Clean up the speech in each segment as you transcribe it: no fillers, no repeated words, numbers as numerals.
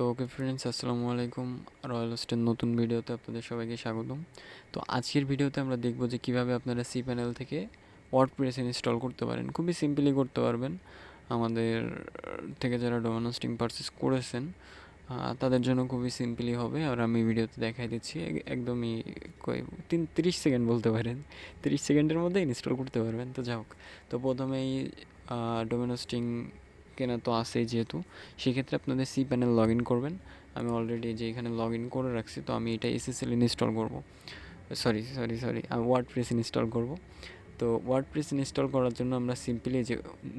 তো okay friends, আসসালামু আলাইকুম। রয়্যাল হোস্টের নতুন ভিডিওতে আপনাদের সবাইকে স্বাগতম। তো আজকের ভিডিওতে আমরা দেখব যে কিভাবে আপনারা সি প্যানেল থেকে ওয়ার্ডপ্রেস ইনস্টল করতে পারেন। খুবই সিম্পলি করতে পারবেন। আমাদের থেকে যারা ডোমেন হোস্টিং পারচেস করেছেন তাদের জন্য খুবই সিম্পলি হবে, আর আমি ভিডিওতে দেখাই দিচ্ছি। একদমই 30 সেকেন্ড বলতে পারেন, 30 সেকেন্ডের মধ্যে ইনস্টল করতে পারবেন। তো যাই হোক, তো প্রথমেই ডোমেন হোস্টিং কেনা তো আছেই, যেহেতু সেক্ষেত্রে আপনাদের সি প্যানেল লগ ইন করবেন। আমি অলরেডি যে এখানে লগ ইন করে রাখছি, তো আমি এটা এসএসএল ইনস্টল করব, সরি আমি ওয়ার্ডপ্রেস ইনস্টল করব। তো ওয়ার্ডপ্রেস ইনস্টল করার জন্য আমরা সিম্পলি যে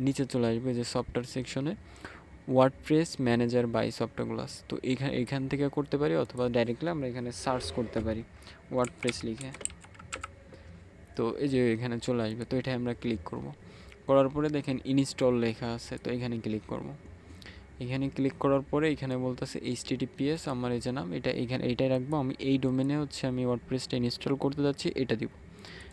নিচে চলে আসবে যে সফটওয়্যার সেকশনে, ওয়ার্ডপ্রেস ম্যানেজার বাই সফটওয়্যারগুলাস। তো এখান থেকে করতে পারি, অথবা ডাইরেক্টলি আমরা এখানে সার্চ করতে পারি ওয়ার্ডপ্রেস লিখে। তো এই যে এখানে চলে আসবে, তো এটা আমরা ক্লিক করব। করার পরে দেখেন ইনস্টল লেখা আছে, তো এখানে ক্লিক করব। এখানে ক্লিক করার পরে এখানে বলতেছে HTTPS, আমার এই যে নাম, এইটাই রাখবো। আমি এই ডোমেনে আমি ওয়ার্ডপ্রেসটা ইনস্টল করতে যাচ্ছি, এটা দিব।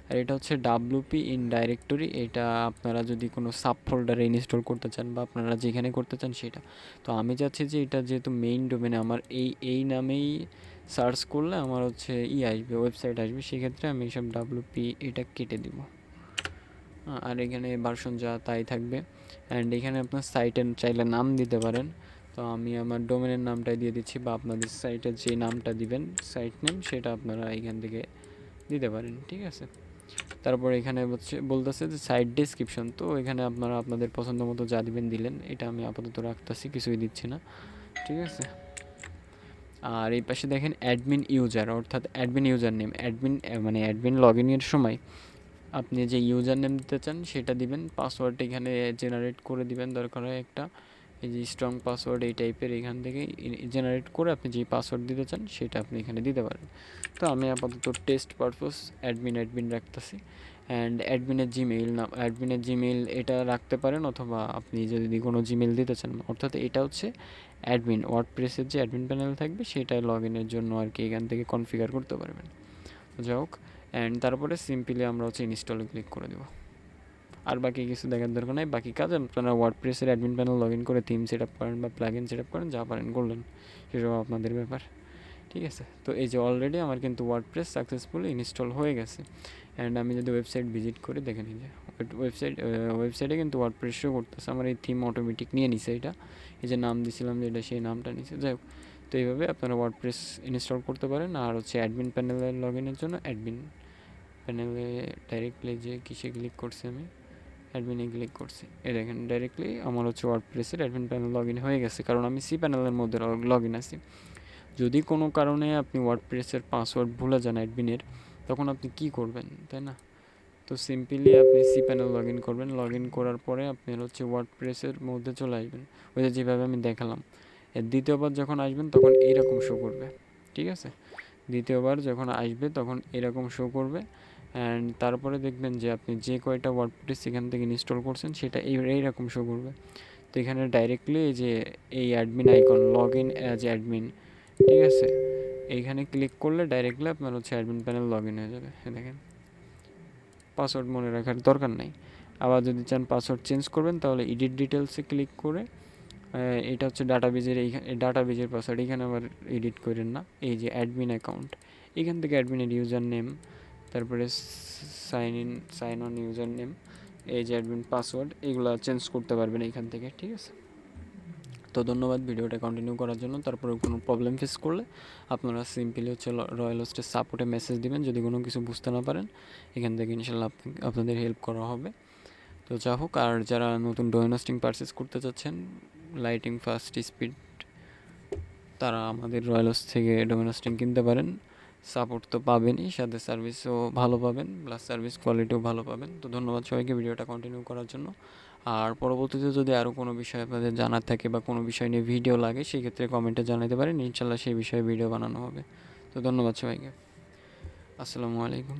আর এটা হচ্ছে WP ইন ডাইরেক্টরি। এটা আপনারা যদি কোনো সাব ফোল্ডারে ইনস্টল করতে চান, বা আপনারা যেখানে করতে চান সেটা। তো আমি চাচ্ছি যে এটা যেহেতু মেইন ডোমেনে, আমার এই নামেই সার্চ করলে আমার আসবে, ওয়েবসাইট আসবে। সেক্ষেত্রে আমি এইসব WP এটা কেটে দিব। আর এখানে ভার্সন যা তাই থাকবে। অ্যান্ড এখানে আপনার সাইটের চাইলে নাম দিতে পারেন। তো আমি আমার ডোমেনের নামটাই দিয়ে দিচ্ছি, বা আপনাদের সাইটের যে নামটা দিবেন, সাইট নেম, সেটা আপনারা এখান থেকে দিতে পারেন। ঠিক আছে। তারপর এখানে বলতেছে যে সাইট ডেসক্রিপশন। তো এখানে আপনারা আপনাদের পছন্দ মতো যা দিবেন দিলেন, এটা আমি আপাতত রাখতেছি, কিছুই দিচ্ছি না। ঠিক আছে। আর এই পাশে দেখেন অ্যাডমিন ইউজার, অর্থাৎ admin user name, admin log ইনের সময় আপনি যে ইউজার নেম দিতে চান সেটা দিবেন। পাসওয়ার্ড এখানে জেনারেট করে দিবেন, দরকার হয় একটা এই যে স্ট্রং পাসওয়ার্ড এই টাইপের, এখান থেকে জেনারেট করে আপনি যে পাসওয়ার্ড দিতে চান সেটা আপনি এখানে দিতে পারেন। তো আমি আপাতত টেস্ট পারপোজ অ্যাডমিন রাখতেছি। অ্যান্ড অ্যাডমিনের জিমেইল এটা রাখতে পারেন, অথবা আপনি যদি কোনো জিমেইল দিতে চান, অর্থাৎ এটা হচ্ছে অ্যাডমিন ওয়ার্ডপ্রেসের যে অ্যাডমিন প্যানেল থাকবে সেটা লগ ইনের জন্য আর কি, এখান থেকে কনফিগার করতে পারবেন। যাই হোক, অ্যান্ড তারপরে সিম্পলি আমরা ইনস্টলে ক্লিক করে দেবো। আর বাকি কিছু দেখার দরকার নাই। বাকি কাজ আপনারা ওয়ার্ডপ্রেসের অ্যাডমিন প্যানেল লগ ইন করে থিম সেট আপ করেন বা প্লাগইন সেট আপ করেন, যা পারেন করলেন, সেসব আপনাদের ব্যাপার। ঠিক আছে। তো এই যে অলরেডি আমার কিন্তু ওয়ার্ডপ্রেস সাকসেসফুলি ইনস্টল হয়ে গেছে। অ্যান্ড আমি যদি ওয়েবসাইট ভিজিট করি, দেখেন এই যে ওয়েবসাইটে কিন্তু ওয়ার্ডপ্রেস শো করতেছে। আমার এই থিম অটোমেটিক নিয়ে নিছে, এটা এই যে নাম দিয়েছিলাম যে এটা সেই নামটা নিছে। যাই হোক, তো এইভাবে আপনারা ওয়ার্ডপ্রেস ইনস্টল করতে পারেন। আর অ্যাডমিন প্যানেলের লগ ইনের জন্য অ্যাডমিন প্যানেলে ডাইরেক্টলি যে কিসে ক্লিক করছি, আমি অ্যাডমিনে ক্লিক করছি, এই দেখেন ডাইরেক্টলি আমার ওয়ার্ডপ্রেসের অ্যাডমিন প্যানেল লগ ইন হয়ে গেছে, কারণ আমি সি প্যানেলের মধ্যে লগ ইন আছি। যদি কোনো কারণে আপনি ওয়ার্ডপ্রেসের পাসওয়ার্ড ভুলে যান অ্যাডমিনের, তখন আপনি কি করবেন, তাই না? তো সিম্পলি আপনি সি প্যানেল লগ ইন করবেন। লগ ইন করার পরে আপনি ওয়ার্ডপ্রেসের মধ্যে চলে আসবেন, ওই যেভাবে আমি দেখালাম। এর দ্বিতীয়বার যখন আসবেন তখন এইরকম শো করবে। ঠিক আছে। দ্বিতীয়বার যখন আসবে তখন এরকম শো করবে। অ্যান্ড তারপরে দেখবেন যে আপনি যে কয়টা ওয়ার্ডপ্রেস এখান থেকে ইনস্টল করছেন সেটা এইরকম শো করবে। তো এখানে ডাইরেক্টলি এই যে এই admin icon, log in as admin, ঠিক আছে, এইখানে ক্লিক করলে ডাইরেক্টলি আপনার অ্যাডমিন প্যানেল লগ ইন হয়ে যাবে। দেখেন, পাসওয়ার্ড মনে রাখার দরকার নাই। আবার যদি চান পাসওয়ার্ড চেঞ্জ করবেন, তাহলে এডিট ডিটেলসে ক্লিক করে এটা ডাটাবেজের পাসওয়ার্ড, এখানে আবার এডিট করেন না, এই যে অ্যাডমিন অ্যাকাউন্ট, এখান থেকে অ্যাডমিনের ইউজার নেম, তারপরে সাইন অন ইউজার নেম, এই যে অ্যাডমিন পাসওয়ার্ড, এগুলো চেঞ্জ করতে পারবেন এইখান থেকে। ঠিক আছে। তো ধন্যবাদ ভিডিওটা কন্টিনিউ করার জন্য। তারপরে কোনো প্রবলেম ফেস করলে আপনারা সিম্পলি রয়্যাল হোস্টের সাপোর্টে মেসেজ দিবেন, যদি কোনো কিছু বুঝতে না পারেন। এখান থেকে ইনশাল্লাহ আপনাদের হেল্প করা হবে। তো যা হোক, আর যারা নতুন ডোমেন হোস্টিং পারচেস করতে চাচ্ছেন, লাইটিং ফাস্ট স্পিড, তারা আমাদের রয়্যাল হোস্ট থেকে ডোমেন হোস্টিং কিনতে পারেন। সাপোর্ট তো পাবেনই, সাথে সার্ভিসও ভালো পাবেন, প্লাস সার্ভিস কোয়ালিটিও ভালো পাবেন। তো ধন্যবাদ সবাইকে ভিডিওটা কন্টিনিউ করার জন্য। আর পরবর্তীতে যদি আরও কোনো বিষয় আপনাদের জানার থাকে বা কোনো বিষয় নিয়ে ভিডিও লাগে, সেক্ষেত্রে কমেন্টে জানাতে পারেন, ইনশাল্লাহ সেই বিষয়ে ভিডিও বানানো হবে। তো ধন্যবাদ সবাইকে। আসসালামু আলাইকুম।